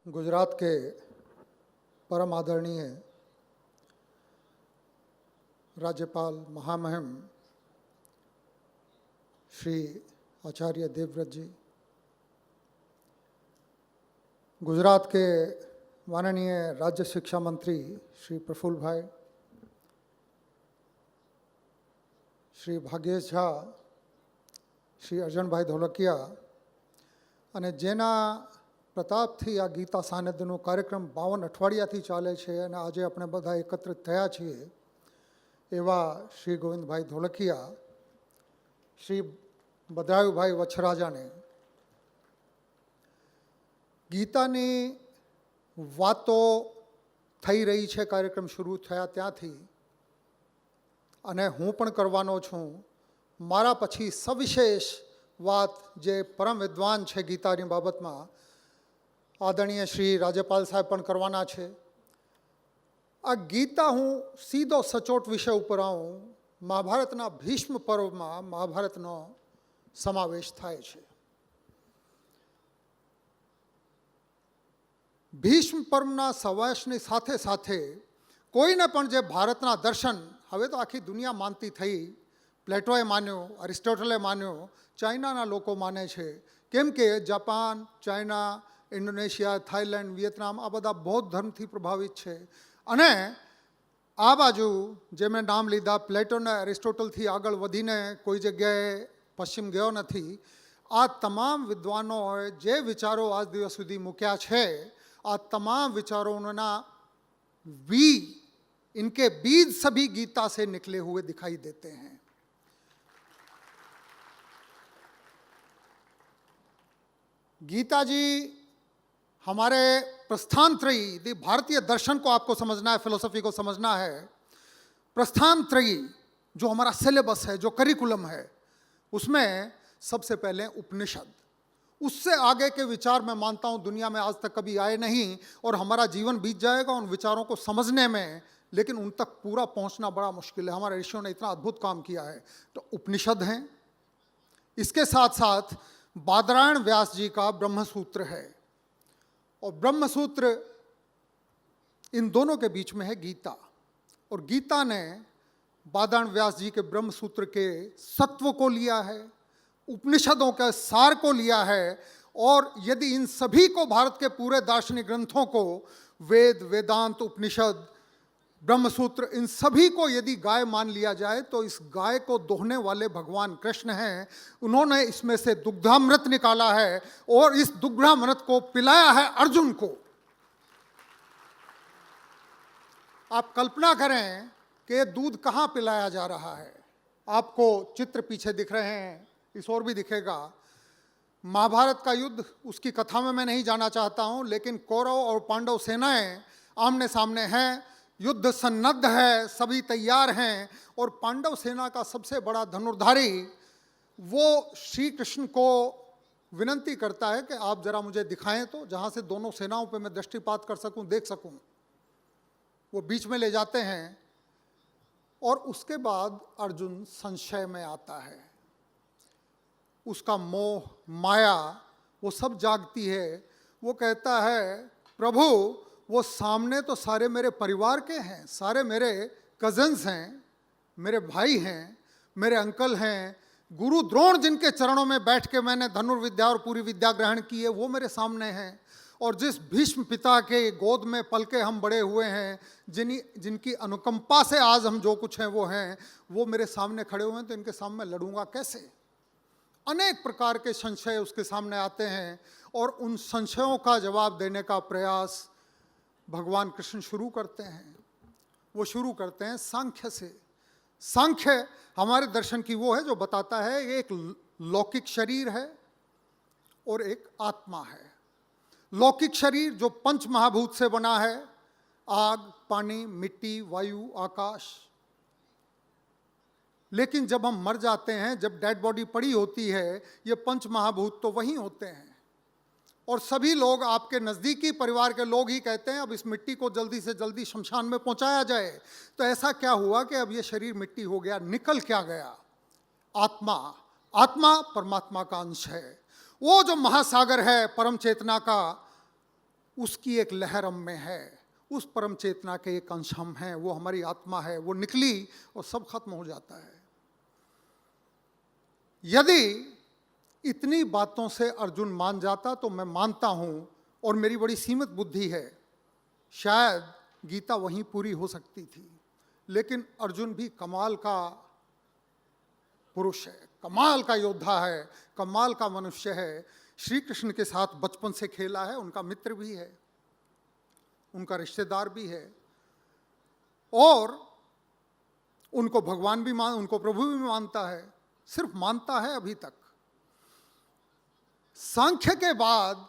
गुजरात के परम आदरणीय राज्यपाल महामहिम श्री आचार्य देवव्रत जी, गुजरात के माननीय राज्य शिक्षा मंत्री श्री प्रफुल्ल भाई, श्री भाग्येश झा, श्री अर्जन भाई धोलकिया અને જેના પ્રતાપથી આ ગીતા સાનિધ્યનો કાર્યક્રમ 52 અઠવાડિયાથી ચાલે છે અને આજે આપણે બધા એકત્રિત થયા છીએ એવા શ્રી ગોવિંદભાઈ ધોલકિયા, શ્રી બદરાયુભાઈ વછરાજાને ગીતાની વાતો થઈ રહી છે કાર્યક્રમ શરૂ થયા ત્યાંથી અને હું પણ કરવાનો છું. મારા પછી સવિશેષ વાત જે પરમ વિદ્વાન છે ગીતાની બાબતમાં આદરણીય શ્રી રાજ્યપાલ સાહેબ પણ કરવાના છે. આ ગીતા હું સીધો સચોટ વિષય ઉપર આવું. મહાભારતના ભીષ્મ પર્વમાં મહાભારતનો સમાવેશ થાય છે. ભીષ્મ પર્વના સમાવેશની સાથે સાથે કોઈને પણ જે ભારતના દર્શન હવે તો આખી દુનિયા માનતી થઈ, પ્લેટોએ માન્યો, એરિસ્ટોટલે માન્યો, ચાઇનાના લોકો માને છે. કેમ કે Japan, China, Indonesia, Thailand, Vietnam આ બધા બૌદ્ધ ધર્મથી પ્રભાવિત છે. અને આ બાજુ જે મેં નામ લીધા પ્લેટોના એરિસ્ટોટલથી આગળ વધીને કોઈ જગ્યાએ પશ્ચિમ ગયો નથી. આ તમામ વિદ્વાનોએ જે વિચારો આજ દિવસ સુધી મૂક્યા છે આ તમામ વિચારોના इनके बीज सभी गीता से निकले हुए दिखाई देते हैं. गीता जी हमारे प्रस्थानत्रयी भारतीय दर्शन को आपको समझना है, फिलोसफी को समझना है. प्रस्थानत्रयी जो हमारा सिलेबस है, जो करिकुलम है, उसमें सबसे पहले उपनिषद. उससे आगे के विचार मैं मानता हूँ दुनिया में आज तक कभी आए नहीं और हमारा जीवन बीत जाएगा उन विचारों को समझने में, लेकिन उन तक पूरा पहुँचना बड़ा मुश्किल है. हमारे ऋषियों ने इतना अद्भुत काम किया है. तो उपनिषद हैं. इसके साथ साथ बादरायण व्यास जी का ब्रह्मसूत्र है और ब्रह्मसूत्र इन दोनों के बीच में है गीता. और गीता ने बादरायण व्यास जी के ब्रह्मसूत्र के सत्व को लिया है, उपनिषदों के सार को लिया है. और यदि इन सभी को भारत के पूरे दार्शनिक ग्रंथों को, वेद, वेदांत, उपनिषद, ब्रह्मसूत्र, इन सभी को यदि गाय मान लिया जाए तो इस गाय को दोहने वाले भगवान कृष्ण हैं. उन्होंने इसमें से दुग्धामृत निकाला है और इस दुग्धामृत को पिलाया है अर्जुन को. आप कल्पना करें कि ये दूध कहाँ पिलाया जा रहा है. आपको चित्र पीछे दिख रहे हैं, इस ओर भी दिखेगा. महाभारत का युद्ध, उसकी कथा में मैं नहीं जाना चाहता हूं, लेकिन कौरव और पांडव सेनाएं आमने सामने हैं, युद्ध सन्नद्ध है, सभी तैयार हैं. और पांडव सेना का सबसे बड़ा धनुर्धारी वो श्री कृष्ण को विनंती करता है कि आप जरा मुझे दिखाएं तो, जहां से दोनों सेनाओं पे मैं दृष्टिपात कर सकूं, देख सकूं. वो बीच में ले जाते हैं और उसके बाद अर्जुन संशय में आता है. उसका मोह, माया वो सब जागती है. वो कहता है प्रभु वो सामने तो सारे मेरे परिवार के हैं, सारे मेरे कजन्स हैं, मेरे भाई हैं, मेरे अंकल हैं, गुरु द्रोण जिनके चरणों में बैठ के मैंने धनुर्विद्या और पूरी विद्या ग्रहण की है वो मेरे सामने हैं. और जिस भीष्म पिता के गोद में पल के हम बड़े हुए हैं, जिनकी अनुकंपा से आज हम जो कुछ हैं वो हैं, वो मेरे सामने खड़े हुए हैं, तो इनके सामने लड़ूंगा कैसे. अनेक प्रकार के संशय उसके सामने आते हैं और उन संशयों का जवाब देने का प्रयास भगवान कृष्ण शुरू करते हैं. वो शुरू करते हैं सांख्य से. सांख्य हमारे दर्शन की वो है जो बताता है एक लौकिक शरीर है और एक आत्मा है. लौकिक शरीर जो पंच महाभूत से बना है, आग, पानी, मिट्टी, वायु, आकाश. लेकिन जब हम मर जाते हैं, जब डेड बॉडी पड़ी होती है, ये पंच महाभूत तो वहीं होते हैं. और सभी लोग, आपके नज़दीकी परिवार के लोग ही कहते हैं अब इस मिट्टी को जल्दी से जल्दी शमशान में पहुंचाया जाए. तो ऐसा क्या हुआ कि अब ये शरीर मिट्टी हो गया, निकल क्या गया? आत्मा. आत्मा परमात्मा का अंश है. वो जो महासागर है परम चेतना का, उसकी एक लहर हम में है, उस परम चेतना के एक अंश हम हैं, वो हमारी आत्मा है, वो निकली और सब खत्म हो जाता है। यदि इतनी बातों से अर्जुन मान जाता तो मैं मानता हूं, और मेरी बड़ी सीमित बुद्धि है, शायद गीता वहीं पूरी हो सकती थी। लेकिन अर्जुन भी कमाल का पुरुष है, कमाल का योद्धा है, कमाल का मनुष्य है। श्री कृष्ण के साथ बचपन से खेला है, उनका मित्र भी है, उनका रिश्तेदार भी है, और उनको भगवान भी उनको प्रभु भी मानता है। सिर्फ मानता है अभी तक। सांख्य के बाद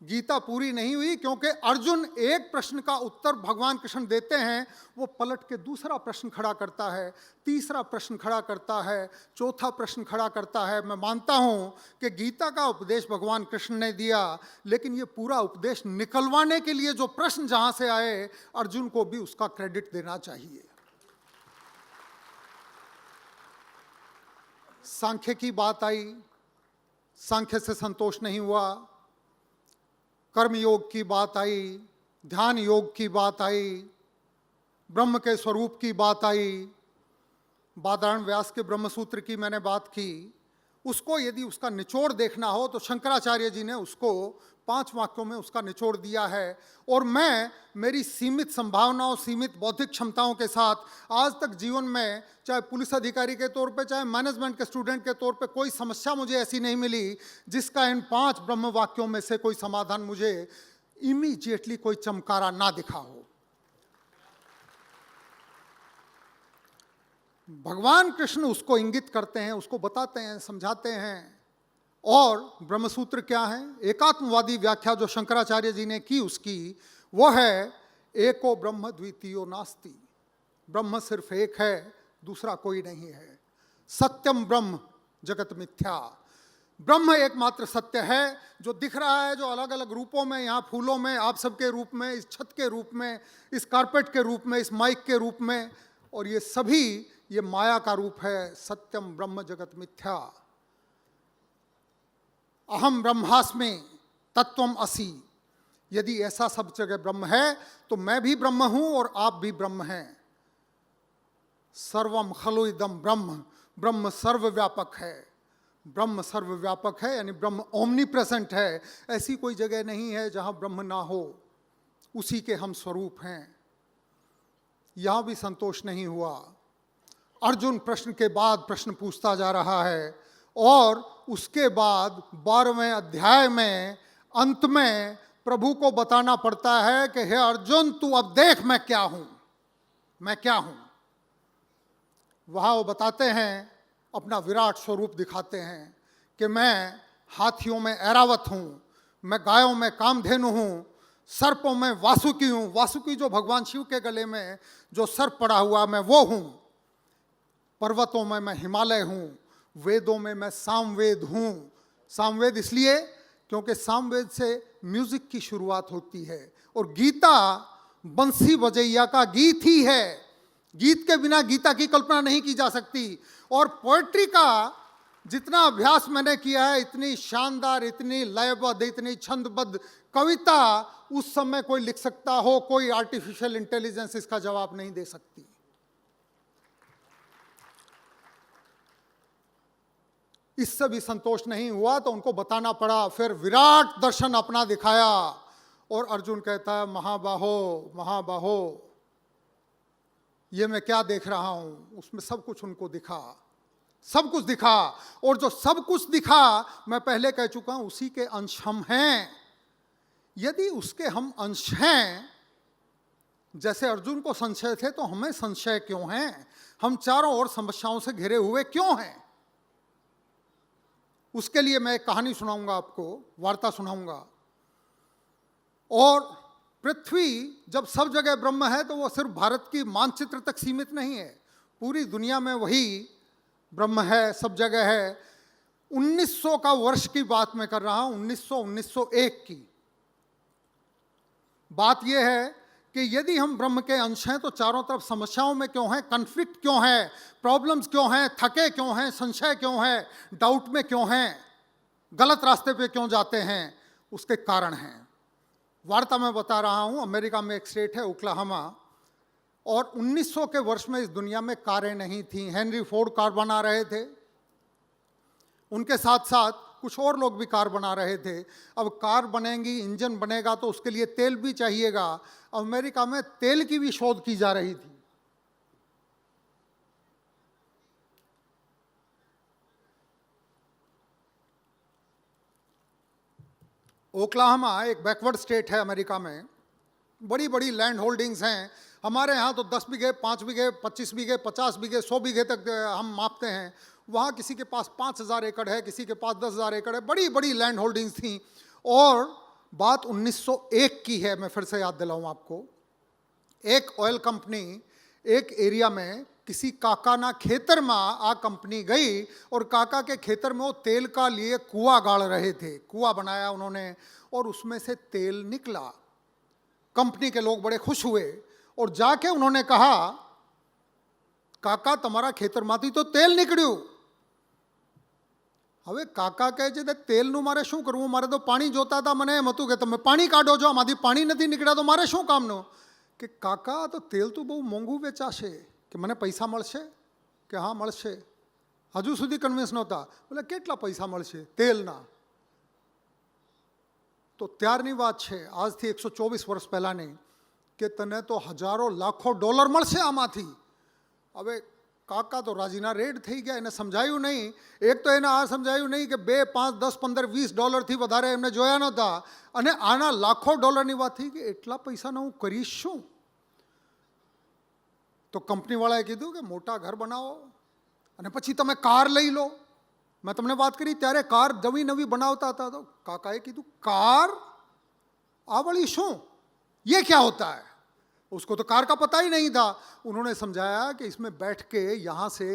गीता पूरी नहीं हुई, क्योंकि अर्जुन एक प्रश्न का उत्तर भगवान कृष्ण देते हैं, वो पलट के दूसरा प्रश्न खड़ा करता है, तीसरा प्रश्न खड़ा करता है, चौथा प्रश्न खड़ा करता है। मैं मानता हूं कि गीता का उपदेश भगवान कृष्ण ने दिया, लेकिन ये पूरा उपदेश निकलवाने के लिए जो प्रश्न जहां से आए, अर्जुन को भी उसका क्रेडिट देना चाहिए। सांख्य की बात आई, सांख्य से संतोष नहीं हुआ। कर्म योग की बात आई, ध्यान योग की बात आई, ब्रह्म के स्वरूप की बात आई, बादरायण व्यास के ब्रह्मसूत्र की मैंने बात की। उसको यदि उसका निचोड़ देखना हो तो शंकराचार्य जी ने उसको 5 वाक्यों में उसका निचोड़ दिया है। और मैं मेरी सीमित संभावनाओं, सीमित बौद्धिक क्षमताओं के साथ आज तक जीवन में, चाहे पुलिस अधिकारी के तौर पे, चाहे मैनेजमेंट के स्टूडेंट के तौर पे, कोई समस्या मुझे ऐसी नहीं मिली जिसका इन 5 ब्रह्म वाक्यों में से कोई समाधान मुझे इमीडिएटली कोई चमकारा ना दिखा हो। भगवान कृष्ण उसको इंगित करते हैं, उसको बताते हैं, समझाते हैं। और ब्रह्मसूत्र क्या है? एकात्मवादी व्याख्या जो शंकराचार्य जी ने की उसकी, वो है एको ब्रह्म द्वितीयो नास्ति। ब्रह्म सिर्फ एक है, दूसरा कोई नहीं है। सत्यम ब्रह्म जगत मिथ्या। ब्रह्म एकमात्र सत्य है जो दिख रहा है, जो अलग अलग रूपों में, यहाँ फूलों में, आप सबके रूप में, इस छत के रूप में, इस कारपेट के रूप में, इस माइक के रूप में, और ये सभी ये माया का रूप है। सत्यम ब्रह्म जगत मिथ्या। अहम ब्रह्मास्मि तत्वम असि। यदि ऐसा सब जगह ब्रह्म है तो मैं भी ब्रह्म हूं और आप भी ब्रह्म हैं। सर्वम खलु इदम ब्रह्म। ब्रह्म सर्वव्यापक है। ब्रह्म सर्वव्यापक है यानी ब्रह्म ओमनी प्रेजेंट है। ऐसी कोई जगह नहीं है जहां ब्रह्म ना हो। उसी के हम स्वरूप हैं। यहां भी संतोष नहीं हुआ। अर्जुन प्रश्न के बाद प्रश्न पूछता जा रहा है, और उसके बाद 12वें अध्याय में अंत में प्रभु को बताना पड़ता है कि हे अर्जुन, तू अब देख मैं क्या हूं, मैं क्या हूं। वहां वो बताते हैं, अपना विराट स्वरूप दिखाते हैं कि मैं हाथियों में ऐरावत हूं, मैं गायों में कामधेनु हूं, सर्पों में वासुकी हूं। वासुकी जो भगवान शिव के गले में जो सर्प पड़ा हुआ, मैं वो हूं। पर्वतों में मैं हिमालय हूं। वेदों में मैं सामवेद हूं। सामवेद इसलिए क्योंकि सामवेद से म्यूजिक की शुरुआत होती है, और गीता बंसी बजैया का गीत ही है। गीत के बिना गीता की कल्पना नहीं की जा सकती। और पोएट्री का जितना अभ्यास मैंने किया है, इतनी शानदार, इतनी लयबद्ध, इतनी छंदबद्ध कविता उस समय कोई लिख सकता हो, कोई आर्टिफिशियल इंटेलिजेंस इसका जवाब नहीं दे सकती। इससे भी संतोष नहीं हुआ तो उनको बताना पड़ा। फिर विराट दर्शन अपना दिखाया, और अर्जुन कहता है, महाबाहो महाबाहो, ये मैं क्या देख रहा हूं। उसमें सब कुछ उनको दिखा, सब कुछ दिखा। और जो सब कुछ दिखा, मैं पहले कह चुका हूं, उसी के अंश हम हैं। यदि उसके हम अंश हैं, जैसे अर्जुन को संशय थे, तो हमें संशय क्यों है? हम चारों ओर समस्याओं से घिरे हुए क्यों हैं? उसके लिए मैं एक कहानी सुनाऊंगा आपको, वार्ता सुनाऊंगा। और पृथ्वी जब सब जगह ब्रह्म है तो वो सिर्फ भारत की मानचित्र तक सीमित नहीं है, पूरी दुनिया में वही ब्रह्म है, सब जगह है। 1900 का वर्ष की बात मैं कर रहा हूं, 1901 की बात यह है कि यदि हम ब्रह्म के अंश हैं तो चारों तरफ समस्याओं में क्यों हैं, कन्फ्लिक्ट क्यों है, प्रॉब्लम्स क्यों हैं, थके क्यों हैं, संशय क्यों है, डाउट में क्यों हैं, गलत रास्ते पे क्यों जाते हैं, उसके कारण हैं। वार्ता में बता रहा हूं, अमेरिका में एक स्टेट है ओक्लाहोमा, और 1900 के वर्ष में इस दुनिया में कारें नहीं थी। हेनरी फोर्ड कार बना रहे थे, उनके साथ साथ कुछ और लोग भी कार बना रहे थे। अब कार बनेंगी, इंजन बनेगा तो उसके लिए तेल भी चाहिएगा। अमेरिका में तेल की भी शोध की जा रही थी। ओक्लाहोमा एक बैकवर्ड स्टेट है अमेरिका में। बड़ी बड़ी लैंड होल्डिंग्स हैं। हमारे यहाँ तो 10 बीघे, 5 बीघे, 25 बीघे, 50 बीघे, 100 बीघे तक हम मापते हैं। वहाँ किसी के पास 5,000 एकड़ है, किसी के पास 10,000 एकड़ है। बड़ी बड़ी लैंड होल्डिंग्स थी। और बात 1901 की है, मैं फिर से याद दिलाऊं आपको। एक ऑयल कंपनी एक एरिया में किसी काका ना खेतर में आ कंपनी गई, और काका के खेतर में वो तेल का लिए कुआं गाड़ रहे थे। कुआं बनाया उन्होंने और उसमें से तेल निकला। कंपनी के लोग बड़े खुश हुए और जाके उन्होंने कहा, काका તમારા ખેતરમાંથી તો તેલ નીકળ્યું। હવે કાકા કહે છે કે તેલનું મારે શું કરવું, મારે તો પાણી જોતા હતા, મને એમ હતું કે તમે પાણી કાઢો છો, આમાંથી પાણી નથી નીકળ્યા તો મારે શું કામનું। કે કાકા તો તેલ તો બહુ મોંઘું વેચાશે, કે મને પૈસા મળશે, કે હા મળશે। હજુ સુધી કન્વિન્સ નહોતા। બોલે કેટલા પૈસા મળશે તેલના? તો ત્યારની વાત છે, આજથી 124 વર્ષ પહેલાંની, કે તને તો હજારો લાખો ડોલર મળશે આમાંથી। હવે કાકા તો રાજીના રેડ થઈ ગયા, એને સમજાયું નહીં। એક તો એને આ સમજાયું નહીં કે 2, 5, 10, 15, 20 ડોલરથી વધારે એમને જોયા નહોતા, અને આના લાખો ડોલરની વાત થઈ કે એટલા પૈસાનો હું કરીશ શું? તો કંપનીવાળાએ કીધું કે મોટા ઘર બનાવો અને પછી તમે કાર લઈ લો। मैं તમને વાત કરી ત્યારે કાર નવી નવી બનાવતા હતા। તો કાકાએ કીધું, કાર આ વળી શું, ये क्या होता है? उसको तो कार का पता ही नहीं था। उन्होंने समझाया कि इसमें बैठ के यहाँ से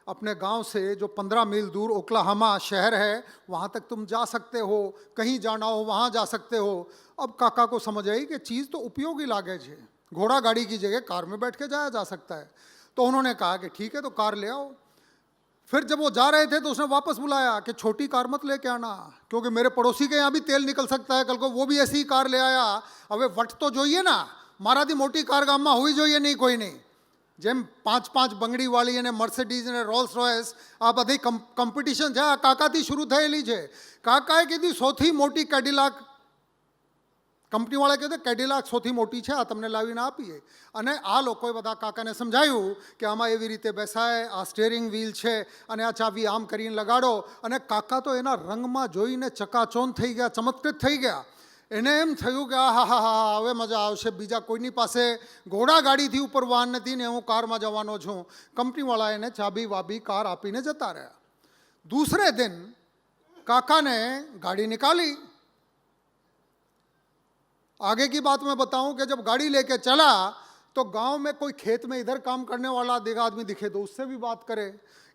अपने गांव से जो 15 मील दूर ओक्लाहोमा शहर है वहाँ तक तुम जा सकते हो, कहीं जाना हो वहाँ जा सकते हो। अब काका को समझ आई कि चीज़ तो उपयोगी लागेज है, घोड़ा गाड़ी की जगह कार में बैठ के जाया जा सकता है। तो उन्होंने कहा कि ठीक है तो कार ले आओ। फिर जब वो जा रहे थे तो उसने वापस बुलाया कि छोटी कार मत लेके आना, क्योंकि मेरे पड़ोसी के यहाँ भी तेल निकल सकता है कल को, वो भी ऐसी ही कार ले आया। હવે વટ તો જોઈએ ના, મારાથી મોટી કાર ગામમાં હોવી જોઈએ નહીં કોઈ નહીં। જેમ 5-5 બંગડીવાળી અને મર્સિડીઝ અને રોલ્સ રોયસ આ બધી કોમ્પિટિશન છે, આ કાકાથી શરૂ થયેલી છે। કાકાએ કીધું સૌથી મોટી કેડિલાક, કંપનીવાળાએ કીધું કેડિલાક સૌથી મોટી છે, આ તમને લાવીને આપીએ। અને આ લોકોએ બધા કાકાને સમજાયું કે આમાં એવી રીતે બેસાય, આ સ્ટીયરિંગ વ્હીલ છે અને આ ચાવી આમ કરીને લગાડો। અને કાકા તો એના રંગમાં જોઈને ચકાચોંધ થઈ ગયા, ચમત્કૃત થઈ ગયા। એને એમ થયું કે આ હા હા હા હવે મજા આવશે, બીજા કોઈની પાસે ઘોડા ગાડીથી ઉપર વાહન નથી ને હું કારમાં જવાનો છું। કંપનીવાળા એને ચાબી વાબી કાર આપીને જતા રહ્યા। दूसरे दिन काका ने गाड़ी निकाली। आगे की बात मैं बताऊं कि जब गाड़ी लेके चला तो गांव में कोई खेत में इधर काम करने वाला आदमी दिखे तो उससे भी बात करे,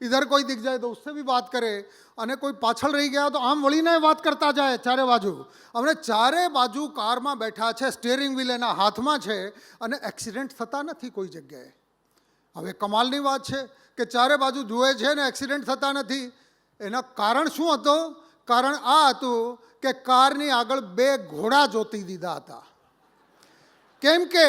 इधर कोई दिख जाए तो उससे भी बात करे, અને કોઈ પાછળ રહી ગયા તો આમ વળીને વાત કરતા જાય ચારે બાજુ। અમને ચારે બાજુ કારમાં બેઠા છે, સ્ટીયરિંગ વ્હીલ એના હાથમાં છે અને એક્સિડન્ટ થતા નથી કોઈ જગ્યાએ। હવે કમાલની વાત છે કે ચારે બાજુ જુએ છે ને એક્સિડન્ટ થતા નથી। એના કારણ શું હતો? કારણ આ હતું કે કારની આગળ 2 ઘોડા જોતી દીધા હતા। કેમ કે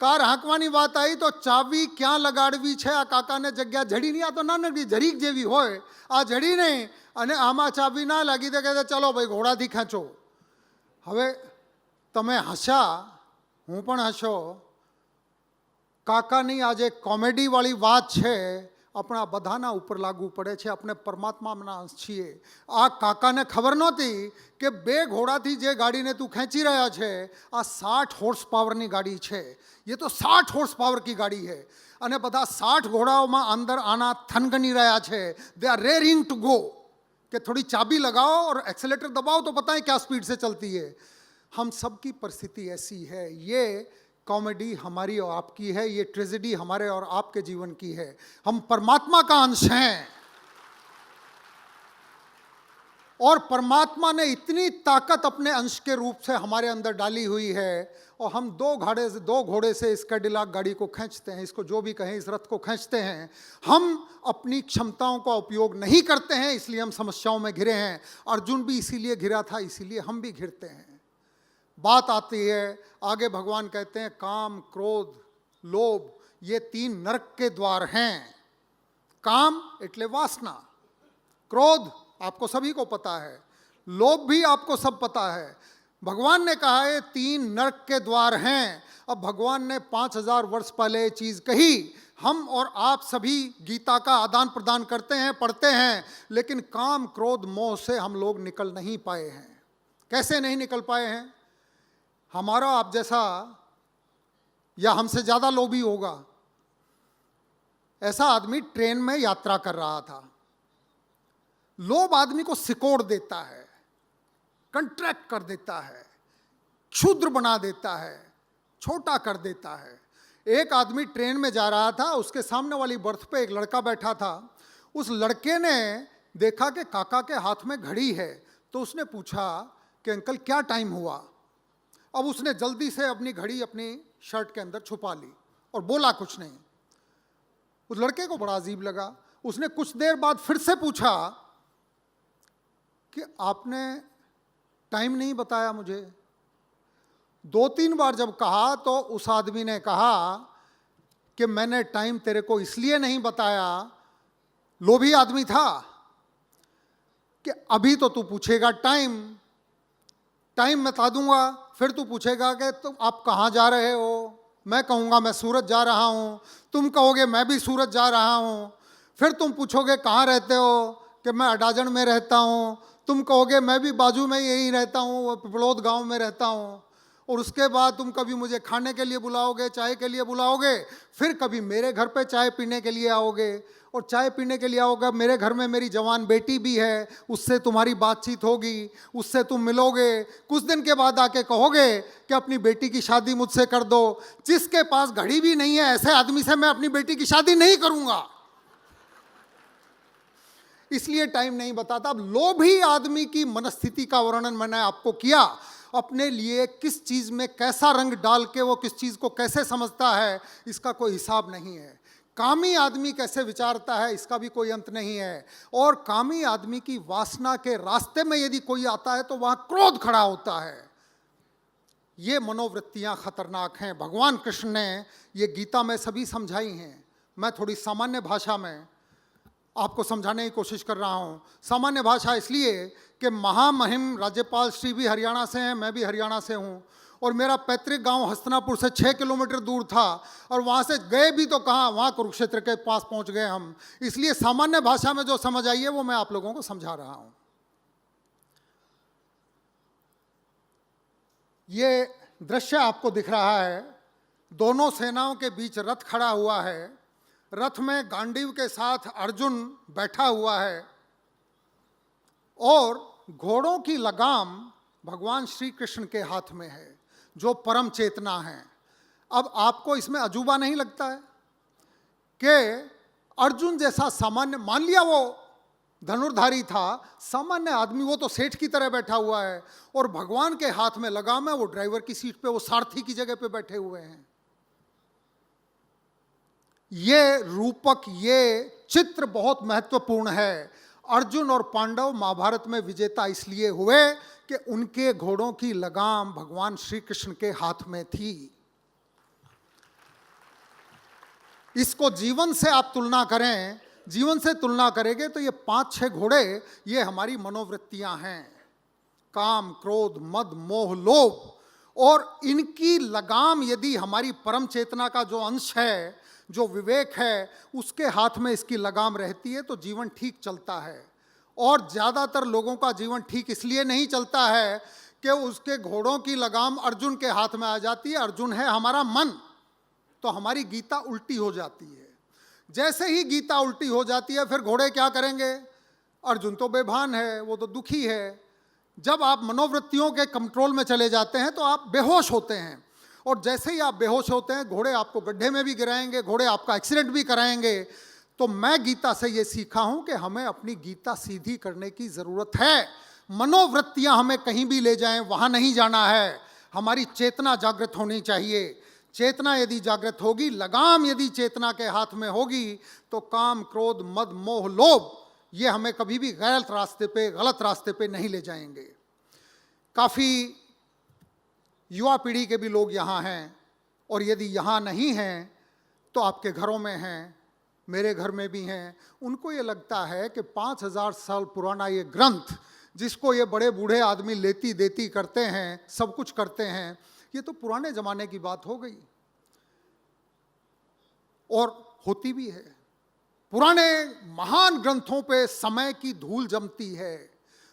કાર હાંકવાની વાત આવી તો ચાવી ક્યાં લગાડવી છે આ કાકાને જગ્યા જડી નહીં, આ તો નાનકડી જરીક જેવી હોય, આ જડી નહીં અને આમાં ચાવી ના લાગી તો કહેતા ચલો ભાઈ ઘોડાથી ખેંચો। હવે તમે હસ્યા, હું પણ હસ્યો। કાકાની આજે કોમેડીવાળી વાત છે, આપણા બધાના ઉપર લાગુ પડે છે, આપણે પરમાત્માના અંશ છીએ। આ કાકાને ખબર નહોતી કે 2 ઘોડાથી જે ગાડીને તું ખેંચી રહ્યા છે આ 60 હોર્સ પાવરની ગાડી છે। ये तो 60 હોર્સ પાવર की गाड़ी है અને બધા 60 ઘોડાઓમાં અંદર આના થનગની રહ્યા છે। They are raring to go, कि थोड़ी चाबी लगाओ और एक्सेलेटर दबाओ तो पता है क्या स्पीड से चलती है। हम सब की परिस्थिति ऐसी है। ये कॉमेडी हमारी और आपकी है, ये ट्रेजेडी हमारे और आपके जीवन की है। हम परमात्मा का अंश हैं और परमात्मा ने इतनी ताकत अपने अंश के रूप से हमारे अंदर डाली हुई है और हम 2 घोड़े से इस कैडिलाक गाड़ी को खींचते हैं, इसको जो भी कहें इस रथ को खींचते हैं। हम अपनी क्षमताओं का उपयोग नहीं करते हैं, इसलिए हम समस्याओं में घिरे हैं। अर्जुन भी इसीलिए घिरा था, इसीलिए हम भी घिरते हैं। बात आती है, आगे भगवान कहते हैं काम, क्रोध, लोभ ये 3 नरक के द्वार हैं। काम એટલે वासना, क्रोध आपको सभी को पता है, लोभ भी आपको सब पता है। भगवान ने कहा है 3 नरक के द्वार हैं। अब भगवान ने 5000 वर्ष पहले ये चीज कही, हम और आप सभी गीता का आदान प्रदान करते हैं, पढ़ते हैं, लेकिन काम, क्रोध, मोह से हम लोग निकल नहीं पाए हैं। कैसे नहीं निकल पाए हैं? हमारा आप जैसा या हमसे ज्यादा लोभी होगा ऐसा आदमी ट्रेन में यात्रा कर रहा था। लोभ आदमी को सिकोड़ देता है, कंट्रैक्ट कर देता है, क्षुद्र बना देता है, छोटा कर देता है। एक आदमी ट्रेन में जा रहा था, उसके सामने वाली बर्थ पे एक लड़का बैठा था। उस लड़के ने देखा कि काका के हाथ में घड़ी है, तो उसने पूछा कि अंकल क्या टाइम हुआ। अब उसने जल्दी से अपनी घड़ी अपनी शर्ट के अंदर छुपा ली और बोला कुछ नहीं। उस लड़के को बड़ा अजीब लगा। उसने कुछ देर बाद फिर से पूछा कि आपने टाइम नहीं बताया मुझे। 2-3 बार जब कहा तो उस आदमी ने कहा कि मैंने टाइम तेरे को इसलिए नहीं बताया, लोभी आदमी था, कि अभी तो तू पूछेगा टाइम बता दूंगा, फिर तू पूछेगा कि तुम आप कहाँ जा रहे हो, मैं कहूँगा मैं सूरत जा रहा हूँ, तुम कहोगे मैं भी सूरत जा रहा हूँ, फिर तुम पूछोगे कहाँ रहते हो कि मैं अडाजन में रहता हूँ, तुम कहोगे मैं भी बाजू में यहीं रहता हूँ, पिपलोद गांव में रहता हूँ, और उसके बाद तुम कभी मुझे खाने के लिए बुलाओगे, चाय के लिए बुलाओगे, फिर कभी मेरे घर पे चाय पीने के लिए आओगे, और चाय पीने के लिए आओगे, मेरे घर में मेरी जवान बेटी भी है, उससे तुम्हारी बातचीत होगी, उससे तुम मिलोगे, कुछ दिन के बाद आके कहोगे कि अपनी बेटी की शादी मुझसे कर दो। जिसके पास घड़ी भी नहीं है ऐसे आदमी से मैं अपनी बेटी की शादी नहीं करूंगा, इसलिए टाइम नहीं बताता। अब लोभी आदमी की मनस्थिति का वर्णन मैंने आपको किया। अपने लिए किस चीज में कैसा रंग डाल के वो किस चीज को कैसे समझता है, इसका कोई हिसाब नहीं है। कामी आदमी कैसे विचारता है, इसका भी कोई अंत नहीं है। और कामी आदमी की वासना के रास्ते में यदि कोई आता है तो वहां क्रोध खड़ा होता है। ये मनोवृत्तियां खतरनाक हैं। भगवान कृष्ण ने ये गीता में सभी समझाई हैं। मैं थोड़ी सामान्य भाषा में आपको समझाने की कोशिश कर रहा हूँ। सामान्य भाषा इसलिए कि महामहिम राज्यपाल श्री भी हरियाणा से हैं, मैं भी हरियाणा से हूँ, और मेरा पैतृक गांव हस्तिनापुर से 6 किलोमीटर दूर था, और वहाँ से गए भी तो कहाँ, वहाँ कुरुक्षेत्र के पास पहुँच गए हम। इसलिए सामान्य भाषा में जो समझ आई है वो मैं आप लोगों को समझा रहा हूँ। ये दृश्य आपको दिख रहा है, दोनों सेनाओं के बीच रथ खड़ा हुआ है। रथ में गांडीव के साथ अर्जुन बैठा हुआ है, और घोड़ों की लगाम भगवान श्री कृष्ण के हाथ में है, जो परम चेतना है। अब आपको इसमें अजूबा नहीं लगता है कि अर्जुन जैसा सामान्य, मान लिया वो धनुर्धारी था, सामान्य आदमी, वो तो सेठ की तरह बैठा हुआ है, और भगवान के हाथ में लगाम है, वो ड्राइवर की सीट पे, वो सारथी की जगह पे बैठे हुए हैं। ये रूपक, ये चित्र बहुत महत्वपूर्ण है। अर्जुन और पांडव महाभारत में विजेता इसलिए हुए कि उनके घोड़ों की लगाम भगवान श्री कृष्ण के हाथ में थी। इसको जीवन से आप तुलना करें, जीवन से तुलना करेंगे तो ये 5-6 घोड़े, ये हमारी मनोवृत्तियां हैं, काम, क्रोध, मद, मोह, लोभ, और इनकी लगाम यदि हमारी परम चेतना का जो अंश है, जो विवेक है, उसके हाथ में इसकी लगाम रहती है तो जीवन ठीक चलता है। और ज़्यादातर लोगों का जीवन ठीक इसलिए नहीं चलता है कि उसके घोड़ों की लगाम अर्जुन के हाथ में आ जाती है। अर्जुन है हमारा मन, तो हमारी गीता उल्टी हो जाती है। जैसे ही गीता उल्टी हो जाती है, फिर घोड़े क्या करेंगे? अर्जुन तो बेभान है, वो तो दुखी है। जब आप मनोवृत्तियों के कंट्रोल में चले जाते हैं तो आप बेहोश होते हैं, और जैसे ही आप बेहोश होते हैं, घोड़े आपको गड्ढे में भी गिराएंगे, घोड़े आपका एक्सीडेंट भी कराएंगे। तो मैं गीता से ये सीखा हूं कि हमें अपनी गीता सीधी करने की जरूरत है। मनोवृत्तियां हमें कहीं भी ले जाएं, वहां नहीं जाना है। हमारी चेतना जागृत होनी चाहिए। चेतना यदि जागृत होगी, लगाम यदि चेतना के हाथ में होगी, तो काम, क्रोध, मद, मोह, लोभ ये हमें कभी भी गलत रास्ते पे नहीं ले जाएंगे। काफ़ी युवा पीढ़ी के भी लोग यहाँ हैं, और यदि यहाँ नहीं हैं तो आपके घरों में हैं, मेरे घर में भी हैं। उनको ये लगता है कि 5000 साल पुराना ये ग्रंथ, जिसको ये बड़े बूढ़े आदमी लेती देती करते हैं, सब कुछ करते हैं, ये तो पुराने ज़माने की बात हो गई। और होती भी है। पुराने महान ग्रंथों पे समय की धूल जमती है,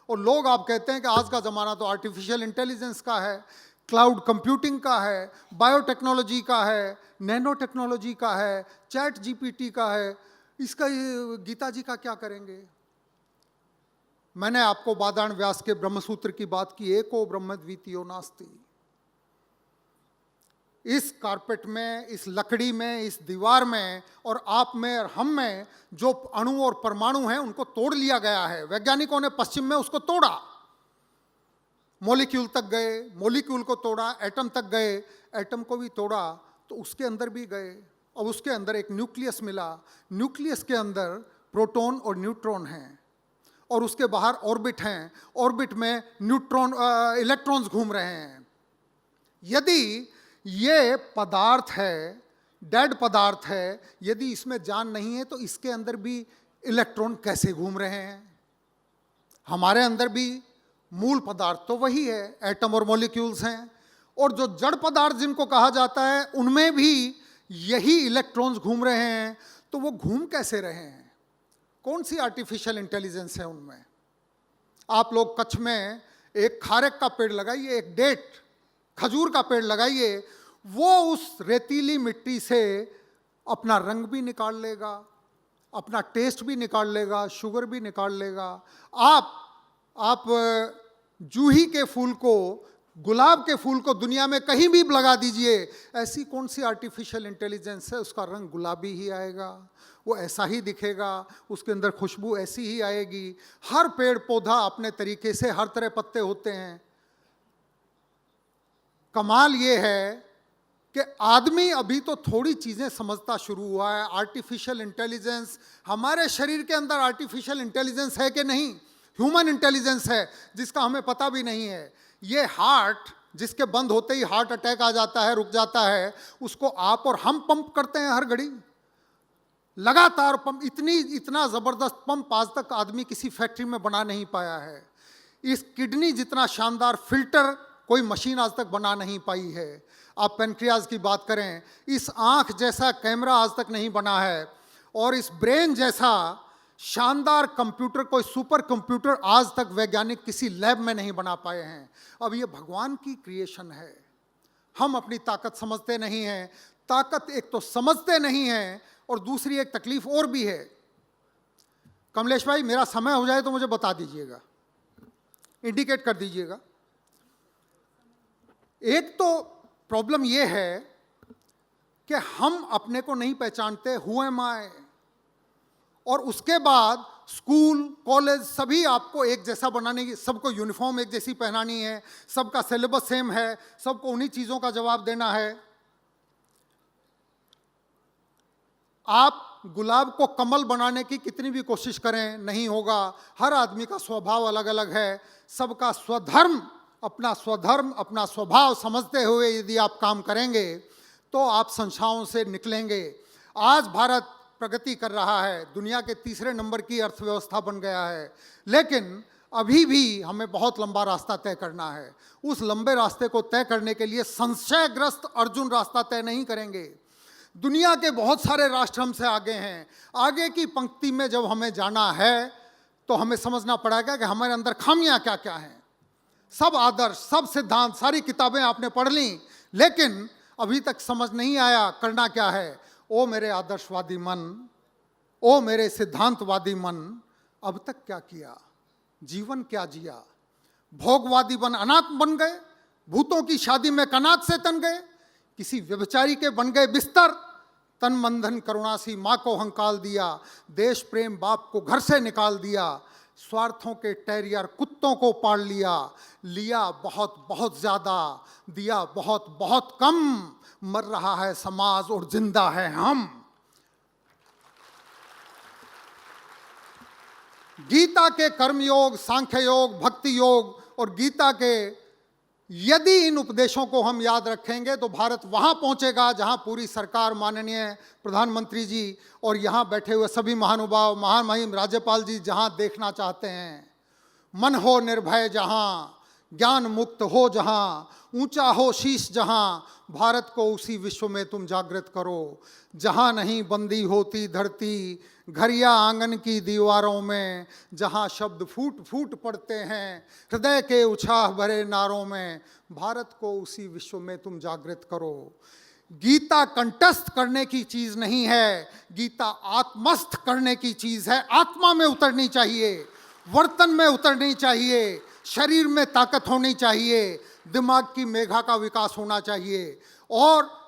और लोग आप कहते हैं कि आज का ज़माना तो आर्टिफिशियल इंटेलिजेंस का है, क्लाउड कंप्यूटिंग का है, बायोटेक्नोलॉजी का है, नैनो टेक्नोलॉजी का है, चैट जीपीटी का है, इसका ये गीता जी का क्या करेंगे? मैंने आपको बादाण व्यास के ब्रह्मसूत्र की बात की, एको ब्रह्म द्वितीयो नास्ति। इस कारपेट में, इस लकड़ी में, इस दीवार में, और आप में और हम में जो अणु और परमाणु हैं, उनको तोड़ लिया गया है। वैज्ञानिकों ने पश्चिम में उसको तोड़ा, मॉलिक्यूल तक गए, मॉलिक्यूल को तोड़ा, एटम तक गए, एटम को भी तोड़ा तो उसके अंदर भी गए। अब उसके अंदर एक न्यूक्लियस मिला, न्यूक्लियस के अंदर प्रोटॉन और न्यूट्रॉन हैं, और उसके बाहर ऑर्बिट हैं, ऑर्बिट में न्यूट्रॉन इलेक्ट्रॉन्स घूम रहे हैं। यदि ये पदार्थ है, डेड पदार्थ है, यदि इसमें जान नहीं है तो इसके अंदर भी इलेक्ट्रॉन कैसे घूम रहे हैं? हमारे अंदर भी मूल पदार्थ तो वही है, एटम और मॉलिक्यूल्स हैं, और जो जड़ पदार्थ जिनको कहा जाता है उनमें भी यही इलेक्ट्रॉन्स घूम रहे हैं। तो वो घूम कैसे रहे हैं? कौन सी आर्टिफिशियल इंटेलिजेंस है उनमें? आप लोग कच्छ में एक खारेक का पेड़ लगाइए, एक डेट खजूर का पेड़ लगाइए, वो उस रेतीली मिट्टी से अपना रंग भी निकाल लेगा, अपना टेस्ट भी निकाल लेगा, शुगर भी निकाल लेगा। आप जूही के फूल को, गुलाब के फूल को दुनिया में कहीं भी लगा दीजिए, ऐसी कौन सी आर्टिफिशियल इंटेलिजेंस है, उसका रंग गुलाबी ही आएगा, वो ऐसा ही दिखेगा, उसके अंदर खुशबू ऐसी ही आएगी। हर पेड़ पौधा अपने तरीके से, हर तरह पत्ते होते हैं। कमाल ये है कि आदमी अभी तो थोड़ी चीज़ें समझता शुरू हुआ है। आर्टिफिशियल इंटेलिजेंस, हमारे शरीर के अंदर आर्टिफिशियल इंटेलिजेंस है कि नहीं? ह्यूमन इंटेलिजेंस है जिसका हमें पता भी नहीं है। ये हार्ट, जिसके बंद होते ही हार्ट अटैक आ जाता है, रुक जाता है, उसको आप और हम पंप करते हैं हर घड़ी, लगातार पंप। इतना ज़बरदस्त पंप आज तक आदमी किसी फैक्ट्री में बना नहीं पाया है। इस किडनी जितना शानदार फिल्टर कोई मशीन आज तक बना नहीं पाई है। आप पेनक्रियाज की बात करें, इस आँख जैसा कैमरा आज तक नहीं बना है, और इस ब्रेन जैसा शानदार कंप्यूटर, कोई सुपर कंप्यूटर आज तक वैज्ञानिक किसी लैब में नहीं बना पाए हैं। अब ये भगवान की क्रिएशन है। हम अपनी ताकत समझते नहीं हैं। ताकत एक तो समझते नहीं हैं, और दूसरी एक तकलीफ और भी है। कमलेश भाई, मेरा समय हो जाए तो मुझे बता दीजिएगा, इंडिकेट कर दीजिएगा। एक तो प्रॉब्लम ये है कि हम अपने को नहीं पहचानते, हु एम आई, और उसके बाद स्कूल कॉलेज सभी आपको एक जैसा बनाने की, सबको यूनिफॉर्म एक जैसी पहनानी है, सबका सिलेबस सेम है, सबको उन्हीं चीज़ों का जवाब देना है। आप गुलाब को कमल बनाने की कितनी भी कोशिश करें, नहीं होगा। हर आदमी का स्वभाव अलग अलग है। सबका स्वधर्म, अपना स्वधर्म, अपना स्वभाव समझते हुए यदि आप काम करेंगे तो आप संशयों से निकलेंगे। आज भारत प्रगति कर रहा है, दुनिया के तीसरे नंबर की अर्थव्यवस्था बन गया है, लेकिन अभी भी हमें बहुत लंबा रास्ता तय करना है। उस लंबे रास्ते को तय करने के लिए संशयग्रस्त अर्जुन रास्ता तय नहीं करेंगे। दुनिया के बहुत सारे राष्ट्र हमसे आगे हैं। आगे की पंक्ति में जब हमें जाना है तो हमें समझना पड़ेगा कि हमारे अंदर खामियां क्या क्या हैं। सब आदर्श, सब सिद्धांत, सारी किताबें आपने पढ़ ली, लेकिन अभी तक समझ नहीं आया करना क्या है। ओ मेरे आदर्शवादी मन, ओ मेरे सिद्धांतवादी मन, अब तक क्या किया, जीवन क्या जिया? भोगवादी बन अनाथ बन गए, भूतों की शादी में कनात से तन गए, किसी व्यभिचारी के बन गए बिस्तर, तन बंधन करुणासी माँ को हंकाल दिया, देश प्रेम बाप को घर से निकाल दिया, स्वार्थों के टेरियर कुत्तों को पाल लिया, लिया बहुत बहुत ज़्यादा, दिया बहुत बहुत कम, मर रहा है समाज और जिंदा है हम। गीता के कर्मयोग, सांख्य योग, भक्ति योग और गीता के यदि इन उपदेशों को हम याद रखेंगे तो भारत वहां पहुंचेगा जहां पूरी सरकार, माननीय प्रधानमंत्री जी और यहां बैठे हुए सभी महानुभाव, महामहिम राज्यपाल जी जहां देखना चाहते हैं। मन हो निर्भय जहां, ज्ञान मुक्त हो जहां, ऊंचा हो शीश जहां, भारत को उसी विश्व में तुम जागृत करो। जहां नहीं बंदी होती धरती घर या आंगन की दीवारों में, जहां शब्द फूट फूट पड़ते हैं हृदय के उछाह भरे नारों में, भारत को उसी विश्व में तुम जागृत करो। गीता कंठस्थ करने की चीज नहीं है, गीता आत्मस्थ करने की चीज है। आत्मा में उतरनी चाहिए, वर्तन में उतरनी चाहिए, शरीर में ताकत होनी चाहिए, दिमाग की मेघा का विकास होना चाहिए। और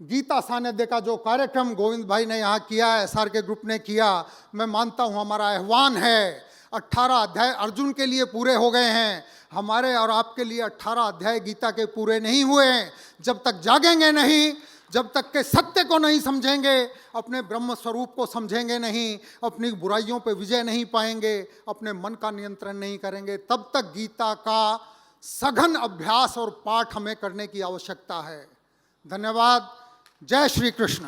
गीता सानिध्य का जो कार्यक्रम गोविंद भाई ने यहाँ किया है, एसआर के ग्रुप ने किया, मैं मानता हूँ हमारा आह्वान है। 18 अध्याय अर्जुन के लिए पूरे हो गए हैं, हमारे और आपके लिए 18 अध्याय गीता के पूरे नहीं हुए हैं। जब तक जागेंगे नहीं, जब तक के सत्य को नहीं समझेंगे, अपने ब्रह्म स्वरूप को समझेंगे नहीं, अपनी बुराइयों पे विजय नहीं पाएंगे, अपने मन का नियंत्रण नहीं करेंगे, तब तक गीता का सघन अभ्यास और पाठ हमें करने की आवश्यकता है। धन्यवाद। जय श्री कृष्ण।